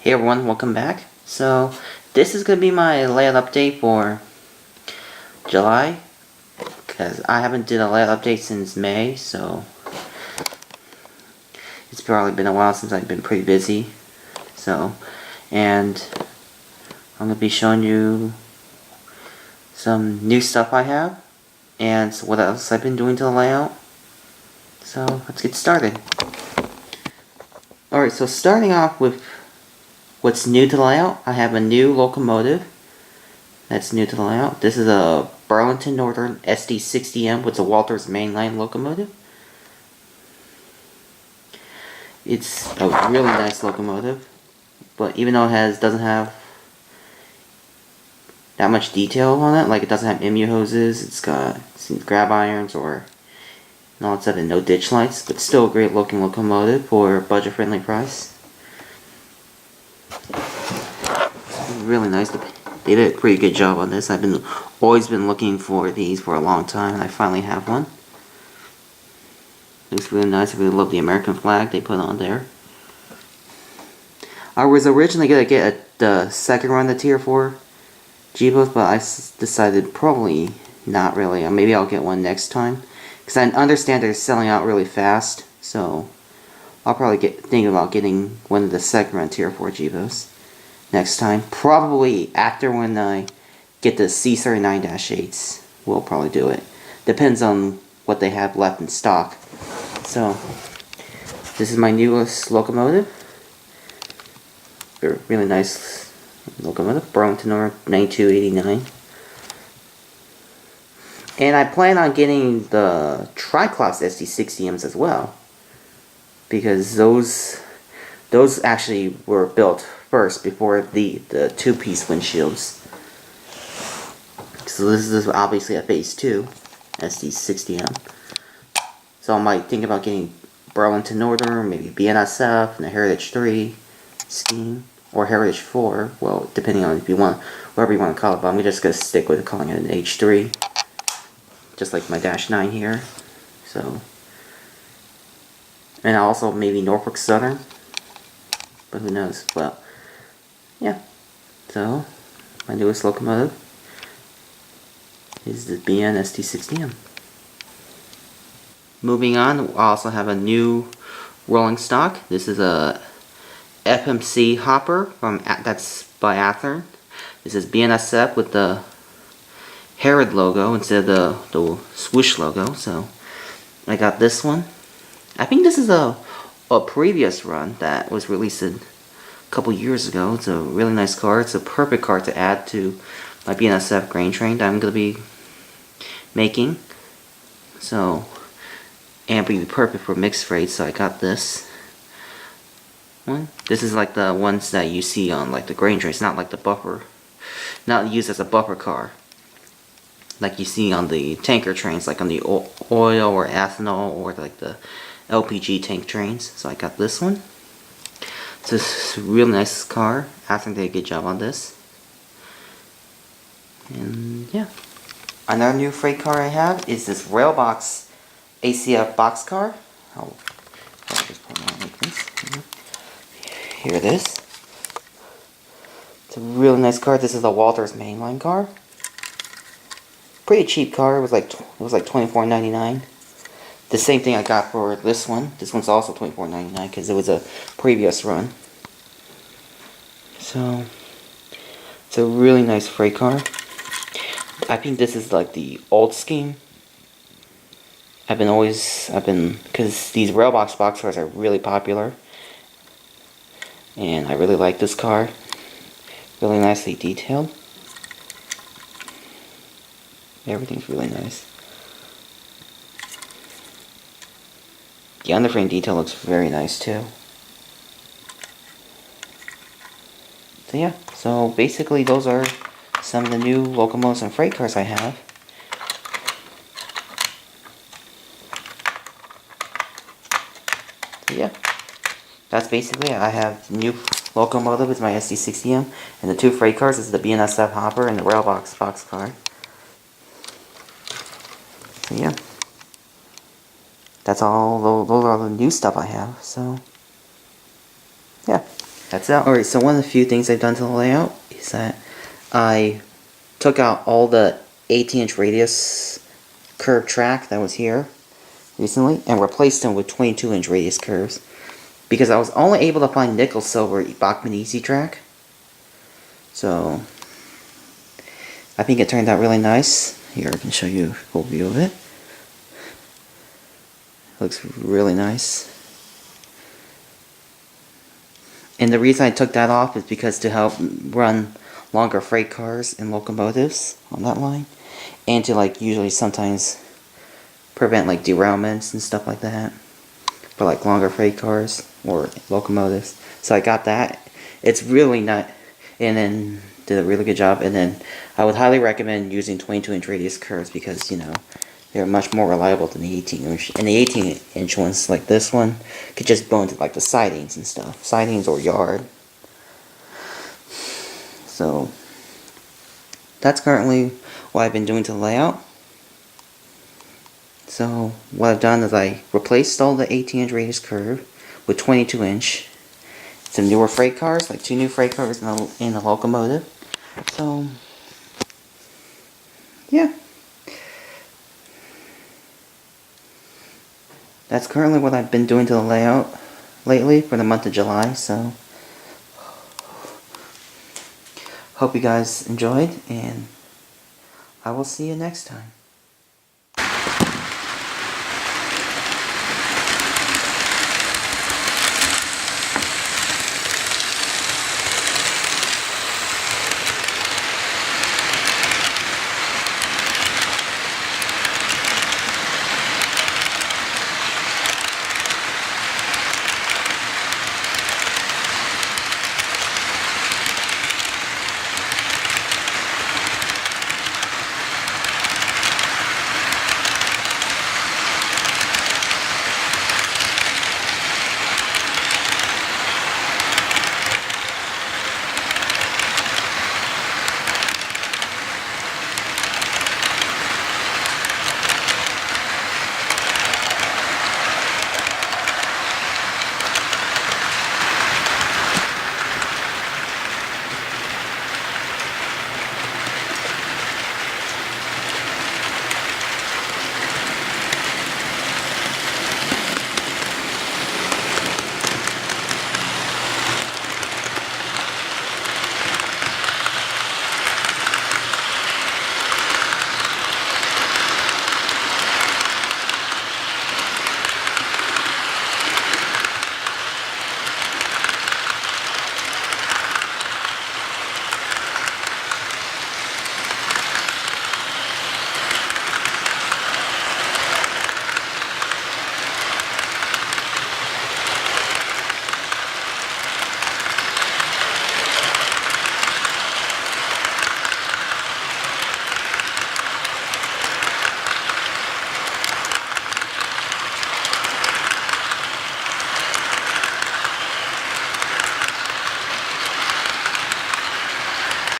Hey everyone, welcome back. So, this is going to be my layout update for July, because I haven't did a layout update since May, so it's probably been a while since I've been pretty busy. And I'm going to be showing you some new stuff I have, and what else I've been doing to the layout. So, let's get started. Alright, so starting off with what's new to the layout, I have a new locomotive that's new to the layout. This is a Burlington Northern SD60M with a Walters mainline locomotive. It's a really nice locomotive, but even though it doesn't have that much detail on it, like it doesn't have MU hoses, it's got some grab irons or and all that stuff, and no ditch lights, but still a great looking locomotive for a budget friendly price. Really nice. They did a pretty good job on this. I've always been looking for these for a long time, and I finally have one. Looks really nice. I really love the American flag they put on there. I was originally gonna get the second run of Tier 4 Jeepos, but I decided probably not really. Maybe I'll get one next time, because I understand they're selling out really fast. So I'll probably think about getting one of the second run Tier 4 Jeepos next time. Probably after when I get the C39-8s, we'll probably do it. Depends on what they have left in stock. So, this is my newest locomotive. Really nice locomotive. Burlington North 9289. And I plan on getting the Triclops SD60Ms as well, because those actually were built first before the two-piece windshields. So this is obviously a phase 2 SD60M. So I might think about getting Burlington Northern, maybe BNSF, and a Heritage 3 scheme, or Heritage 4. Well, depending on if you want, whatever you want to call it. But I'm just gonna stick with calling it an H3, just like my Dash 9 here. So, and also maybe Norfolk Southern, but who knows? Well, yeah. So my newest locomotive is the BN SD60M. Moving on, I also have a new rolling stock. This is a FMC hopper that's by Athearn. This is BNSF with the Herod logo instead of the swoosh logo. So I got this one. I think this is a previous run that was released a couple years ago. It's a really nice car. It's a perfect car to add to my BNSF grain train that I'm going to be making. So, and be perfect for mixed freight, so I got this one. This is like the ones that you see on like the grain trains, not like the buffer, not used as a buffer car like you see on the tanker trains, like on the oil or ethanol or like the LPG tank trains. So I got this one. It's a real nice car. I think they did a good job on this. And yeah. Another new freight car I have is this Railbox ACF boxcar. I'll just put it on like this. Here it is. It's a really nice car. This is a Walters mainline car. Pretty cheap car. It was like $24.99. The same thing I got for this one. This one's also $24.99 because it was a previous run. So it's a really nice freight car. I think this is like the old scheme. Because these Railbox boxcars are really popular. And I really like this car. Really nicely detailed. Everything's really nice. The underframe detail looks very nice too. So yeah, so basically those are some of the new locomotives and freight cars I have. So yeah, that's basically it. I have the new locomotive with my SD60M, and the two freight cars is the BNSF hopper and the Railbox boxcar. So yeah, that's all. Those are all the new stuff I have. So yeah. that's out. Alright, so one of the few things I've done to the layout is that I took out all the 18-inch radius curved track that was here recently and replaced them with 22-inch radius curves because I was only able to find nickel silver Bachmann Easy track. So I think it turned out really nice. Here, I can show you a full view of it. Looks really nice. And the reason I took that off is because to help run longer freight cars and locomotives on that line, and to like usually sometimes prevent like derailments and stuff like that for like longer freight cars or locomotives. So I got that. It's really not, and then did a really good job. And then I would highly recommend using 22-inch radius curves because, you know, they're much more reliable than the 18-inch. And the 18-inch ones, like this one, could just go into like the sidings and stuff. Sidings or yard. So that's currently what I've been doing to the layout. So what I've done is I replaced all the 18-inch radius curve with 22-inch. Some newer freight cars, like 2 new freight cars in the locomotive. So yeah. That's currently what I've been doing to the layout lately for the month of July, so hope you guys enjoyed, and I will see you next time.